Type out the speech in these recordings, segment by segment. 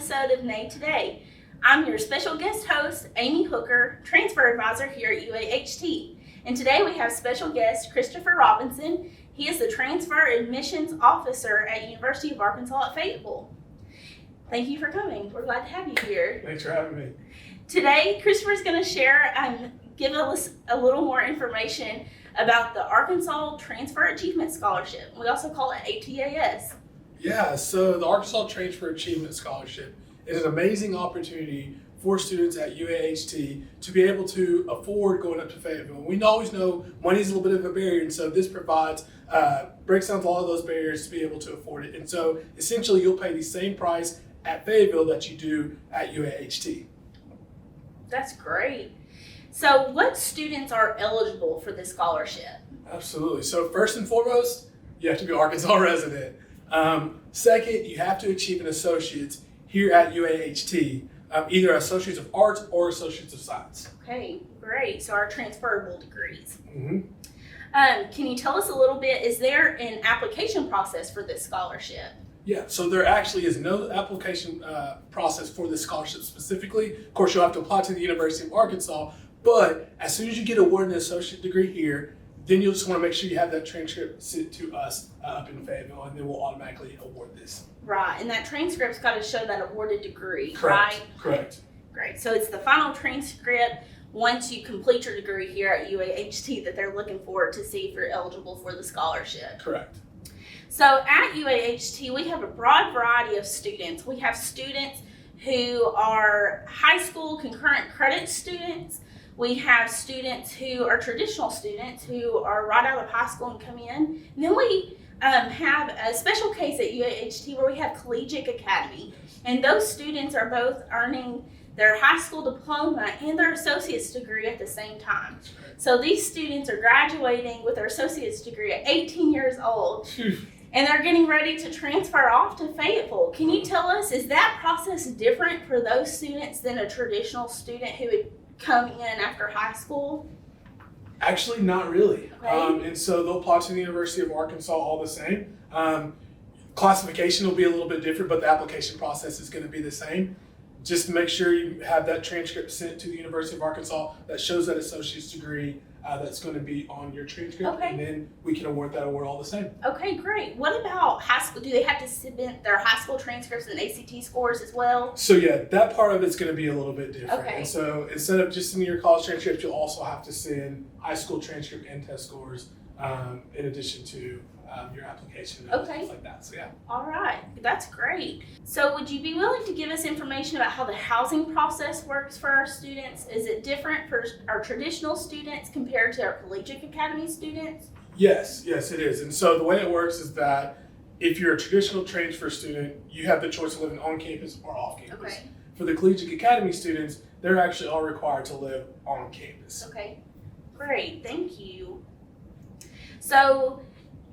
episode of Neigh Today. I'm your special guest host, Aimee Hooker, Transfer Advisor here at UAHT. And today we have special guest Christopher Robinson. He is the Transfer Admissions Officer at University of Arkansas at Fayetteville. Thank you for coming. We're glad to have you here. Thanks for having me. Today, Christopher is going to share and give us a little more information about the Arkansas Transfer Achievement Scholarship. We also call it ATAS. Yeah, so the Arkansas Transfer Achievement Scholarship is an amazing opportunity for students at UAHT to be able to afford going up to Fayetteville. We always know money is a little bit of a barrier, and so this provides, breaks down a lot of those barriers to be able to afford it. And so essentially you'll pay the same price at Fayetteville that you do at UAHT. That's great. So what students are eligible for this scholarship? Absolutely. So first and foremost, you have to be an Arkansas resident. Second, you have to achieve an associate's here at UAHT, either Associates of Arts or Associates of Science. Okay, great. So our transferable degrees. Mm-hmm. Can you tell us a little bit, is there an application process for this scholarship? Yeah, so there actually is no application process for this scholarship specifically. Of course, you'll have to apply to the University of Arkansas, but as soon as you get awarded an associate degree here, then you'll just want to make sure you have that transcript sent to us up in Fayetteville, and then we'll automatically award this. Right, and that transcript's got to show that awarded degree, Correct. right? Correct. Great, so it's the final transcript once you complete your degree here at UAHT that they're looking for to see if you're eligible for the scholarship. Correct. So at UAHT, we have a broad variety of students. We have students who are high school concurrent credit students. We have students who are traditional students who are right out of high school and come in. And then we have a special case at UAHT where we have Collegiate Academy. And those students are both earning their high school diploma and their associate's degree at the same time. So these students are graduating with their associate's degree at 18 years old. And they're getting ready to transfer off to Fayetteville. Can you tell us, is that process different for those students than a traditional student who would come in after high school? Actually, not really. Okay. And so they'll apply to the University of Arkansas all the same. Classification will be a little bit different, but the application process is going to be the same. Just to make sure you have that transcript sent to the University of Arkansas that shows that associate's degree that's going to be on your transcript, Okay. And then we can award that award all the same. Okay, great. What about high school? Do they have to submit their high school transcripts and ACT scores as well? So yeah, that part of it's going to be a little bit different. Okay. And so instead of just sending your college transcript, you'll also have to send high school transcript and test scores in addition to your application and Okay. things like that. So yeah. All right, that's great. So would you be willing to give us information about how the housing process works for our students? Is it different for our traditional students compared to our Collegiate Academy students? Yes, it is. And so the way it works is that if you're a traditional transfer student, you have the choice of living on campus or off campus. Okay. For the Collegiate Academy students, they're actually all required to live on campus. Okay, great, thank you. So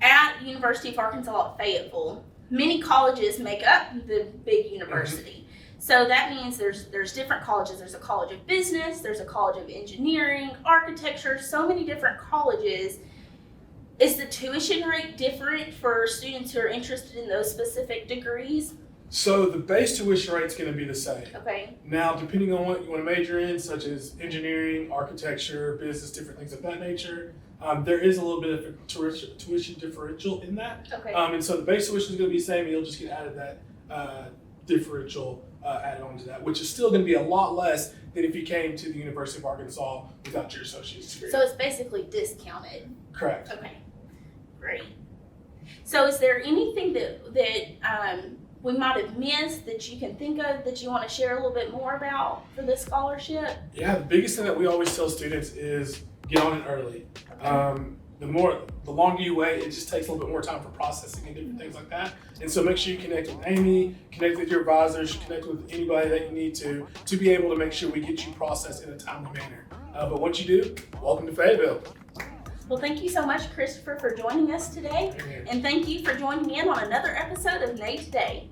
at University of Arkansas at Fayetteville, many colleges make up the big university. So that means there's different colleges. There's a College of Business, there's a College of Engineering, Architecture, so many different colleges. Is the tuition rate different for students who are interested in those specific degrees? So the base tuition rate is going to be the same. Okay. Now, depending on what you want to major in, such as engineering, architecture, business, different things of that nature, there is a little bit of a tuition differential in that. Okay. And so the base tuition is going to be the same, and you'll just get added that differential added on to that, which is still going to be a lot less than if you came to the University of Arkansas without your associate's degree. So it's basically discounted. Correct. Okay, great. So is there anything that we might have missed that you can think of that you want to share a little bit more about for this scholarship? Yeah, the biggest thing that we always tell students is get on it early. The longer you wait, it just takes a little bit more time for processing and different things like that. And so make sure you connect with Aimee, connect with your advisors, connect with anybody that you need to be able to make sure we get you processed in a timely manner. But once you do, welcome to Fayetteville. Well, thank you so much, Christopher, for joining us today. And thank you for joining in on another episode of Neigh Today.